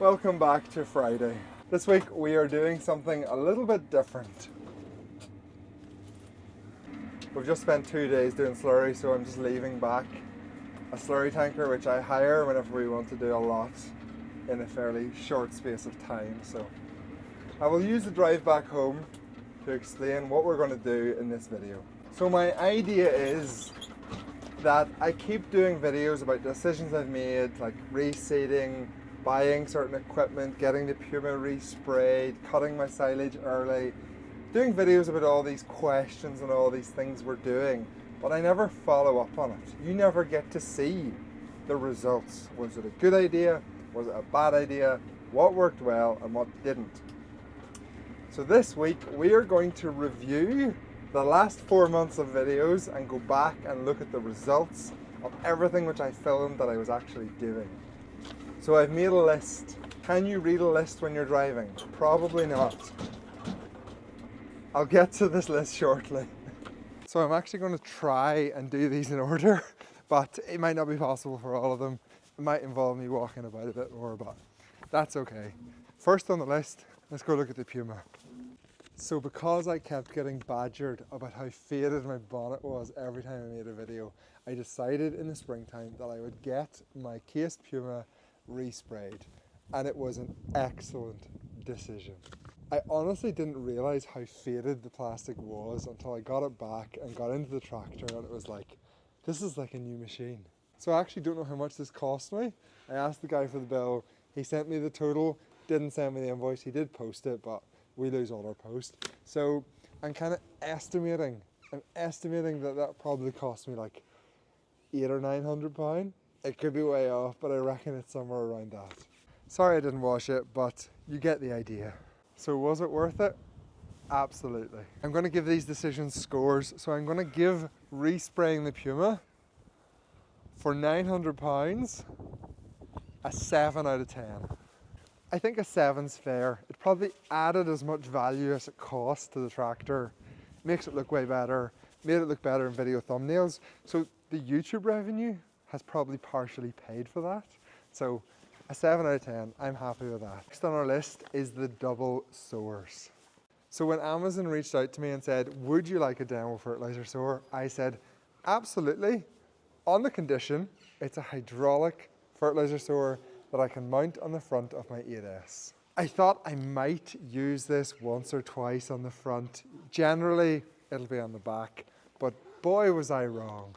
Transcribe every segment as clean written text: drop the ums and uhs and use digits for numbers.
Welcome back to Friday. This week we are doing something a little bit different. We've just spent 2 days doing slurry, so I'm just leaving back a slurry tanker which I hire whenever we want to do a lot in a fairly short space of time. So I will use the drive back home to explain what we're going to do in this video. So my idea is that I keep doing videos about decisions I've made, like reseeding, buying certain equipment, getting the Puma resprayed, cutting my silage early, doing videos about all these questions and all these things we're doing, but I never follow up on it. You never get to see the results. Was it a good idea? Was it a bad idea? What worked well and what didn't? So this week we are going to review the last 4 months of videos and go back and look at the results of everything which I filmed that I was actually doing. So I've made a list. Can you read a list when you're driving? Probably not. I'll get to this list shortly. So I'm actually going to try and do these in order, but it might not be possible for all of them. It might involve me walking about a bit more, but that's okay. First on the list, let's go look at the Puma. So because I kept getting badgered about how faded my bonnet was every time I made a video, I decided in the springtime that I would get my Case Puma resprayed, and it was an excellent decision. I honestly didn't realise how faded the plastic was until I got it back and got into the tractor, and it was like, this is like a new machine. So I actually don't know how much this cost me. I asked the guy for the bill, he sent me the total, didn't send me the invoice, he did post it, but we lose all our post. So I'm kind of estimating that probably cost me like £800 or £900. It could be way off, but I reckon it's somewhere around that. Sorry I didn't wash it, but you get the idea. So was it worth it? Absolutely. I'm going to give these decisions scores. So I'm going to give Respraying the Puma for £900 a 7 out of 10. I think a 7's fair. It probably added as much value as it cost to the tractor. Makes it look way better. Made it look better in video thumbnails. So the YouTube revenue has probably partially paid for that. So a 7 out of 10, I'm happy with that. Next on our list is the double sowers. So when Amazon reached out to me and said, would you like a demo fertilizer sower? I said, absolutely, on the condition it's a hydraulic fertilizer sower that I can mount on the front of my 8S. I thought I might use this once or twice on the front. Generally, it'll be on the back, but boy was I wrong.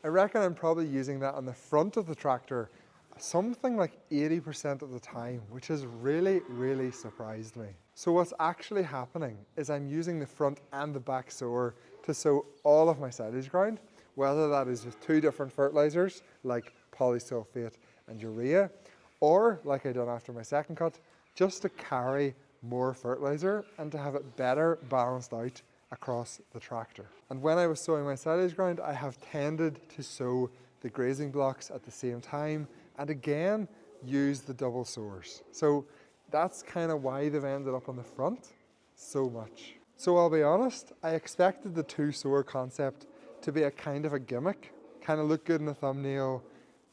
I reckon I'm probably using that on the front of the tractor something like 80% of the time, which has really, really surprised me. So what's actually happening is I'm using the front and the back sower to sow all of my silage ground, whether that is with 2 different fertilizers like polysulfate and urea, or like I done after my second cut, just to carry more fertilizer and to have it better balanced out across the tractor. And when I was sowing my silage ground, I have tended to sow the grazing blocks at the same time and again use the double sowers. So that's kind of why they've ended up on the front so much. So I'll be honest, I expected the 2 sower concept to be a kind of a gimmick, kind of look good in a thumbnail,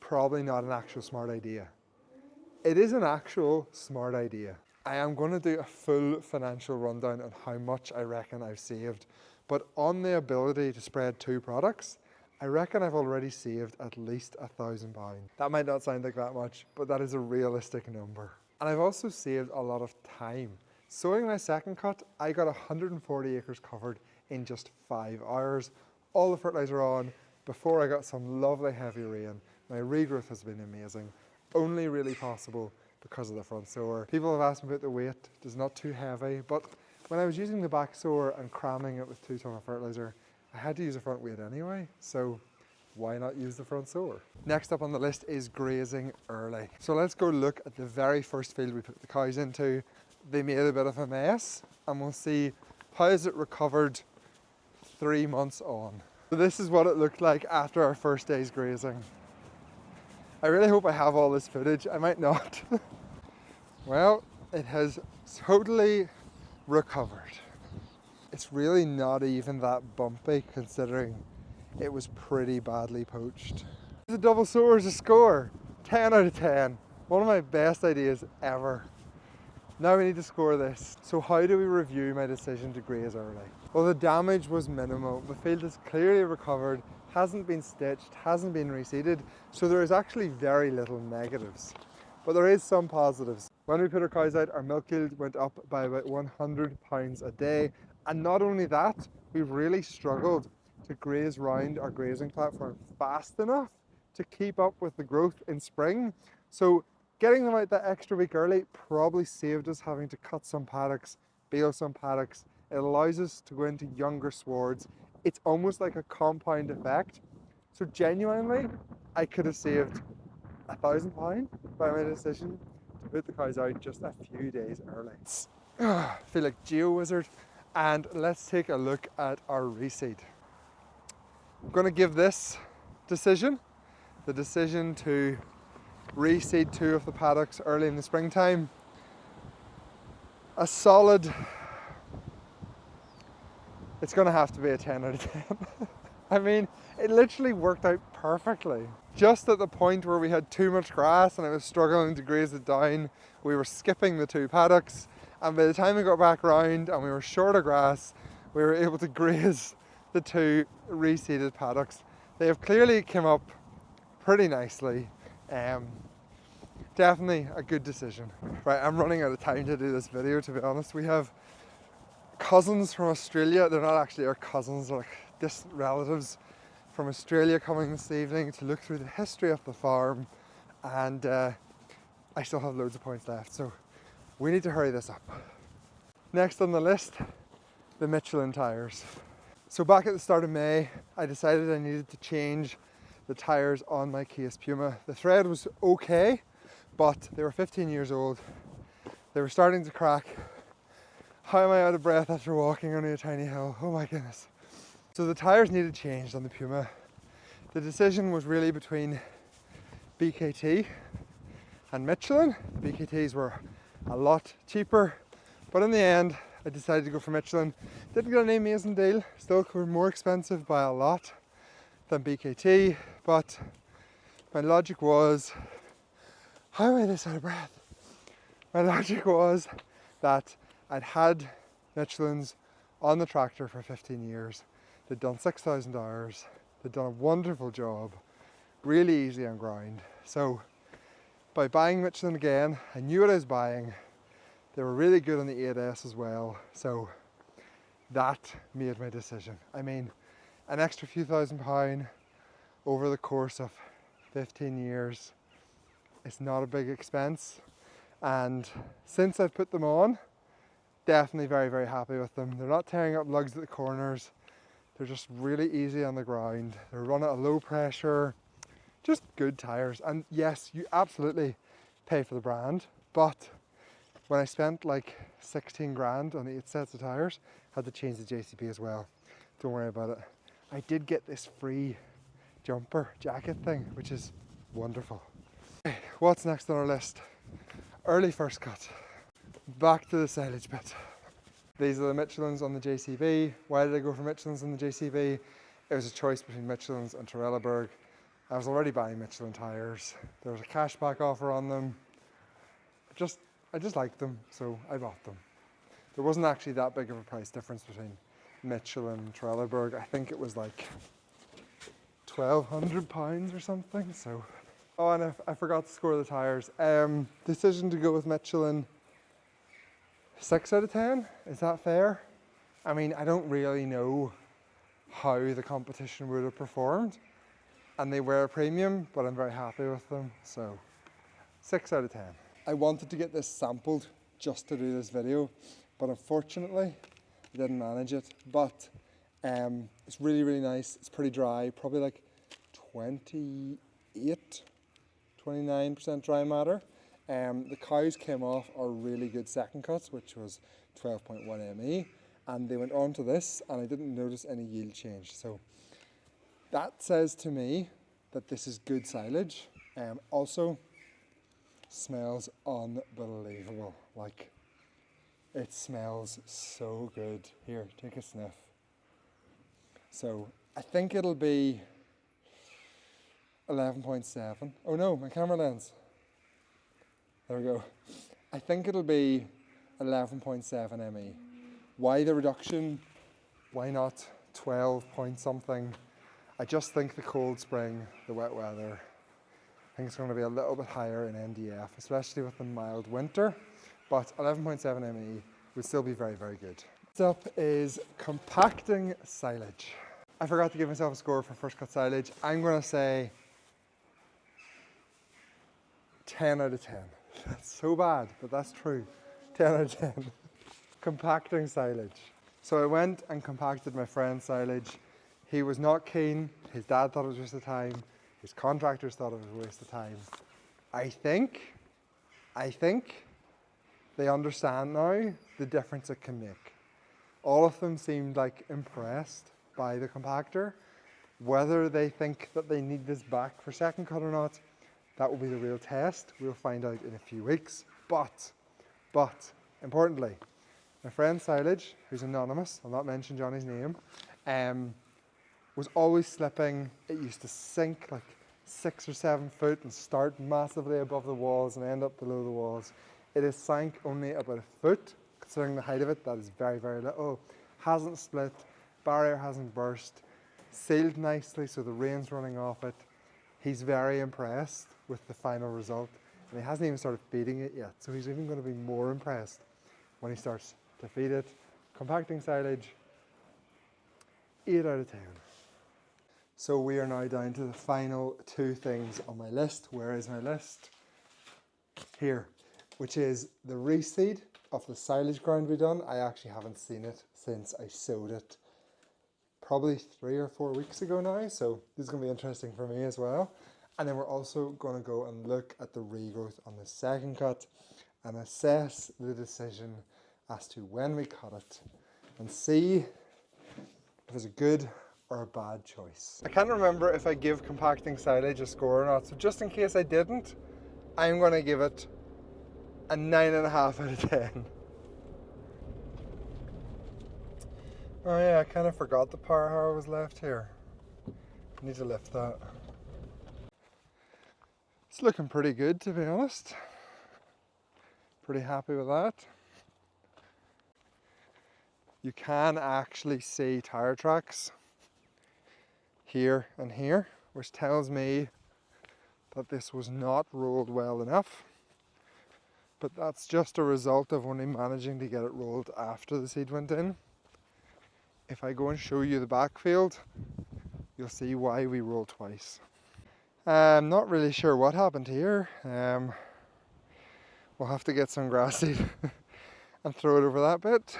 probably not an actual smart idea. It is an actual smart idea. I am going to do a full financial rundown on how much I reckon I've saved, but on the ability to spread 2 products, I reckon I've already saved at least £1,000. That might not sound like that much, but that is a realistic number. And I've also saved a lot of time. Sowing my second cut, I got 140 acres covered in just 5 hours. All the fertilizer on before I got some lovely heavy rain. My regrowth has been amazing. Only really possible because of the front sower. People have asked me about the weight. It's not too heavy, but when I was using the back sower and cramming it with 2 tons of fertilizer, I had to use a front weight anyway, so why not use the front sower? Next up on the list is grazing early. So let's go look at the very first field we put the cows into. They made a bit of a mess, and we'll see how is it recovered 3 months on. So this is what it looked like after our first day's grazing. I really hope I have all this footage. I might not. Well, it has totally recovered. It's really not even that bumpy considering it was pretty badly poached. The double sower is a score, 10 out of 10. One of my best ideas ever. Now we need to score this. So how do we review my decision to graze early? Well, the damage was minimal. The field is clearly recovered, hasn't been stitched, hasn't been reseeded, so there is actually very little negatives. But there is some positives. When we put our cows out, our milk yield went up by about 100 pounds a day. And not only that, we really struggled to graze round our grazing platform fast enough to keep up with the growth in spring. So getting them out that extra week early probably saved us having to cut some paddocks, bale some paddocks. It allows us to go into younger swards. It's almost like a compound effect. So genuinely, I could have saved £1,000 by my decision to put the cows out just a few days early. I feel like GeoWizard. And let's take a look at our reseed. I'm going to give this decision, the decision to reseed 2 of the paddocks early in the springtime, a solid, it's going to have to be a 10 out of 10. I mean, it literally worked out perfectly. Just at the point where we had too much grass and I was struggling to graze it down, we were skipping the 2 paddocks, and by the time we got back round and we were short of grass, we were able to graze the 2 reseeded paddocks. They have clearly come up pretty nicely. Definitely a good decision. Right, I'm running out of time to do this video, to be honest. We have cousins from Australia. They're not actually our cousins, they're like distant relatives from Australia coming this evening to look through the history of the farm, and I still have loads of points left, so we need to hurry this up. Next on the list, the Michelin tyres. So back at the start of May, I decided I needed to change the tyres on my Kia Puma. The thread was okay, but they were 15 years old. They were starting to crack. How am I out of breath after walking only a tiny hill? Oh my goodness. So the tyres needed changed on the Puma. The decision was really between BKT and Michelin. The BKTs were a lot cheaper, but in the end I decided to go for Michelin. Didn't get an amazing deal, still were more expensive by a lot than BKT, but my logic was, how am I this out of breath? My logic was that I'd had Michelins on the tractor for 15 years. They'd done 6,000 hours. They'd done a wonderful job, really easy on ground. So by buying Michelin again, I knew what I was buying. They were really good on the 8S as well. So that made my decision. I mean, an extra few £1,000 over the course of 15 years, it's not a big expense. And since I've put them on, definitely very, very happy with them. They're not tearing up lugs at the corners. They're just really easy on the ground. They're run at a low pressure, just good tyres. And yes, you absolutely pay for the brand, but when I spent like 16 grand on 8 sets of tyres, had to change the JCB as well. Don't worry about it. I did get this free jumper jacket thing, which is wonderful. Okay, what's next on our list? Early first cut. Back to the silage bit. These are the Michelins on the JCB. Why did I go for Michelins on the JCB? It was a choice between Michelins and Trelleborg. I was already buying Michelin tyres. There was a cashback offer on them. I just liked them, so I bought them. There wasn't actually that big of a price difference between Michelin and Trelleborg. I think it was like £1,200 or something. So, oh, and I forgot to score the tyres. Decision to go with Michelin. 6 out of 10, is that fair? I mean, I don't really know how the competition would have performed, and they were a premium, but I'm very happy with them, so 6 out of 10. I wanted to get this sampled just to do this video, but unfortunately I didn't manage it. But it's really, really nice. It's pretty dry, probably like 29% dry matter. The cows came off our really good second cuts, which was 12.1 ME, and they went on to this, and I didn't notice any yield change. So that says to me that this is good silage. Also smells unbelievable. Like, it smells so good. Here, take a sniff. So I think it'll be 11.7. Oh no, my camera lens. There we go. I think it'll be 11.7 ME. Why the reduction? Why not 12 point something? I just think the cold spring, the wet weather, I think it's going to be a little bit higher in NDF, especially with the mild winter. But 11.7 ME would still be very, very good. Next up is compacting silage. I forgot to give myself a score for first cut silage. I'm going to say 10 out of 10. That's so bad, but that's true. 10 out of 10. Compacting silage. So I went and compacted my friend's silage. He was not keen. His dad thought it was a waste of time. His contractors thought it was a waste of time. I think they understand now the difference it can make. All of them seemed like impressed by the compactor. Whether they think that they need this back for second cut or not, that will be the real test. We'll find out in a few weeks. But, importantly, my friend Silage, who's anonymous, I'll not mention Johnny's name, was always slipping. It used to sink like 6 or 7 foot and start massively above the walls and end up below the walls. It has sank only about a foot, considering the height of it. That is very, very little. Hasn't split, barrier hasn't burst, sealed nicely so the rain's running off it. He's very impressed with the final result, and he hasn't even started feeding it yet, so he's even going to be more impressed when he starts to feed it. Compacting silage, 8 out of 10. So we are now down to the final 2 things on my list. Where is my list? Here, which is the reseed of the silage ground we done. I actually haven't seen it since I sowed it probably 3 or 4 weeks ago now, so this is going to be interesting for me as well. And then we're also going to go and look at the regrowth on the second cut and assess the decision as to when we cut it and see if it's a good or a bad choice. I can't remember if I give compacting silage a score or not, so just in case I didn't, I'm going to give it a 9.5 out of 10. Oh yeah, I kind of forgot the power harrow was left here. I need to lift that. It's looking pretty good, to be honest. Pretty happy with that. You can actually see tire tracks here and here, which tells me that this was not rolled well enough. But that's just a result of only managing to get it rolled after the seed went in. If I go and show you the backfield, you'll see why we roll twice. I'm not really sure what happened here. We'll have to get some grass seed and throw it over that bit.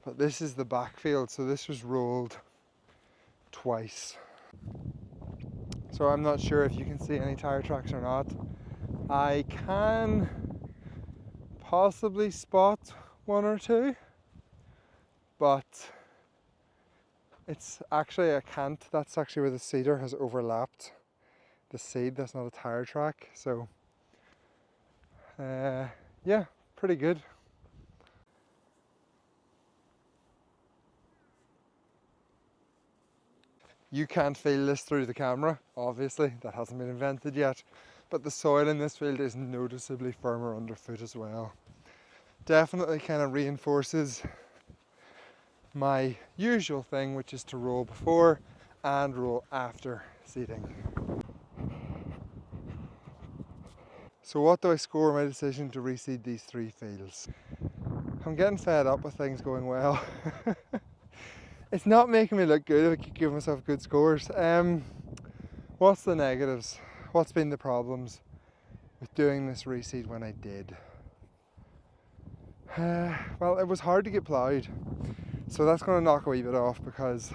But this is the backfield, so this was rolled twice. So I'm not sure if you can see any tire tracks or not. I can possibly spot 1 or 2, but it's actually, I can't. That's actually where the seeder has overlapped the seed. That's not a tire track. So yeah, pretty good. You can't feel this through the camera, obviously, that hasn't been invented yet, but the soil in this field is noticeably firmer underfoot as well. Definitely kind of reinforces my usual thing, which is to roll before and roll after seeding. So what do I score my decision to reseed these 3 fields? I'm getting fed up with things going well. It's not making me look good if I keep giving myself good scores. What's the negatives? What's been the problems with doing this reseed when I did? Well, it was hard to get ploughed, so that's going to knock a wee bit off because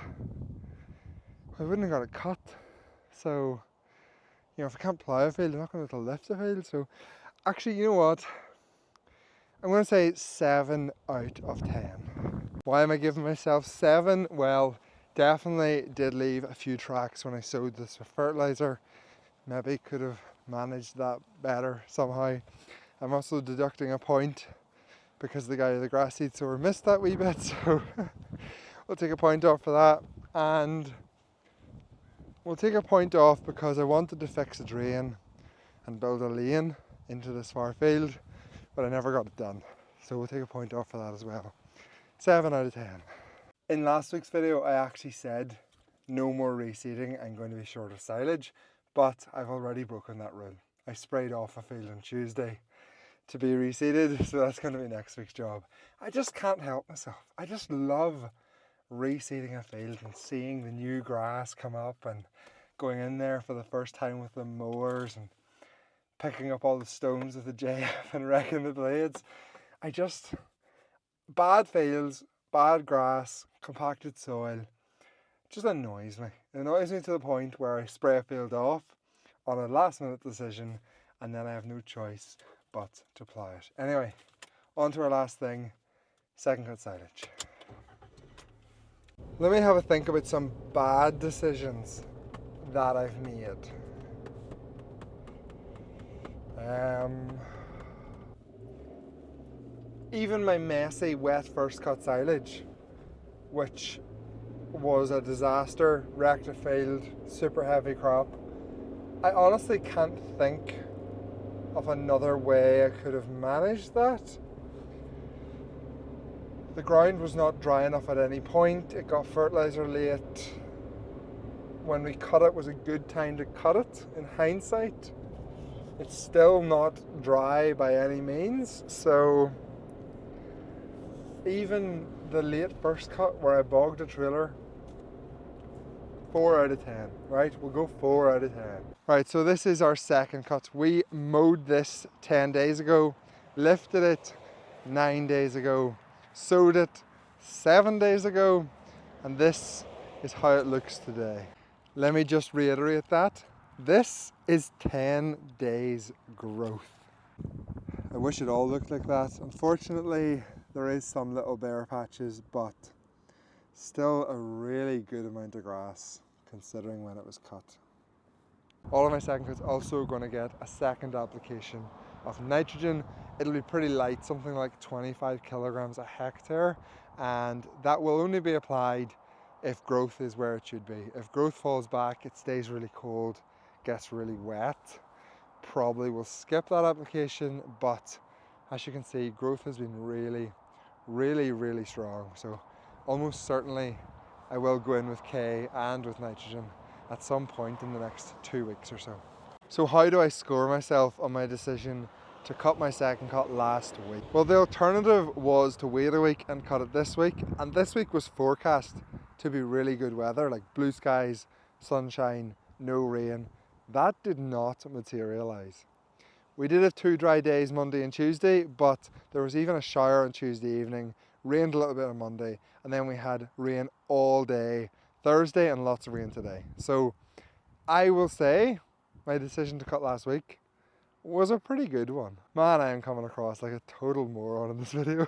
I wouldn't have got it cut. So, you know, if I can't plough a field, I'm not going to lift a field. So, actually, you know what? I'm going to say 7 out of 10. Why am I giving myself 7? Well, definitely did leave a few tracks when I sowed this with fertilizer. Maybe could have managed that better somehow. I'm also deducting a point because the guy with the grass seed sower missed that wee bit, so we'll take a point off for that. And we'll take a point off because I wanted to fix a drain and build a lane into this far field, but I never got it done. So we'll take a point off for that as well. 7 out of 10. In last week's video, I actually said no more reseeding, I'm going to be short of silage, but I've already broken that rule. I sprayed off a field on Tuesday to be reseeded, so that's going to be next week's job. I just can't help myself. I just love reseeding a field and seeing the new grass come up and going in there for the first time with the mowers and picking up all the stones with the JF and wrecking the blades. Bad fields, bad grass, compacted soil, just annoys me. It annoys me to the point where I spray a field off on a last minute decision and then I have no choice but to plough it. Anyway, on to our last thing, second cut silage. Let me have a think about some bad decisions that I've made. Even my messy wet first cut silage, which was a disaster, wrecked a field, super heavy crop. I honestly can't think of another way I could have managed that. The ground was not dry enough at any point, it got fertilizer late. When we cut it was a good time to cut it, in hindsight. It's still not dry by any means, so even the late first cut where I bogged a trailer, 4 out of 10, right? We'll go 4 out of 10. Right, so this is our second cut. We mowed this 10 days ago, lifted it 9 days ago, sowed it 7 days ago, and this is how it looks today. Let me just reiterate that. This is 10 days growth. I wish it all looked like that. Unfortunately, there is some little bare patches, but still a really good amount of grass considering when it was cut. All of my second cuts also going to get a second application of nitrogen. It'll be pretty light, something like 25 kilograms a hectare, and that will only be applied if growth is where it should be. If growth falls back, it stays really cold, gets really wet, probably will skip that application, but as you can see, growth has been really strong. So almost certainly I will go in with K and with nitrogen at some point in the next 2 weeks or so. So how do I score myself on my decision to cut my second cut last week? Well, the alternative was to wait a week and cut it this week, and this week was forecast to be really good weather, like blue skies, sunshine, no rain. That did not materialize. We did have 2 dry days, Monday and Tuesday, but there was even a shower on Tuesday evening, rained a little bit on Monday, and then we had rain all day Thursday and lots of rain today. So I will say my decision to cut last week was a pretty good one. Man, I am coming across like a total moron in this video.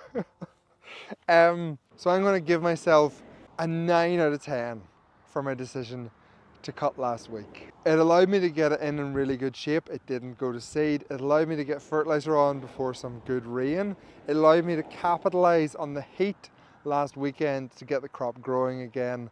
So I'm going to give myself a 9 out of 10 for my decision to cut last week. It allowed me to get it in really good shape. It didn't go to seed. It allowed me to get fertilizer on before some good rain. It allowed me to capitalize on the heat last weekend to get the crop growing again.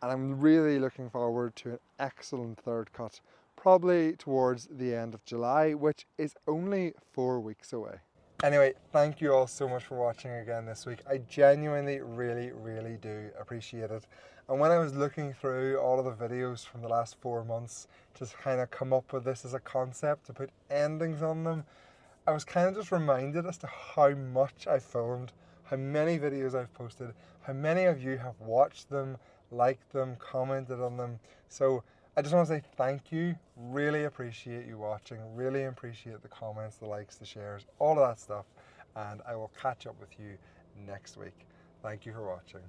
And I'm really looking forward to an excellent third cut, probably towards the end of July, which is only 4 weeks away. Anyway, thank you all so much for watching again this week. I genuinely really do appreciate it. And when I was looking through all of the videos from the last 4 months to kind of come up with this as a concept, to put endings on them, I was kind of just reminded as to how much I filmed, how many videos I've posted, how many of you have watched them, liked them, commented on them. So I just want to say thank you. Really appreciate you watching. Really appreciate the comments, the likes, the shares, all of that stuff. And I will catch up with you next week. Thank you for watching.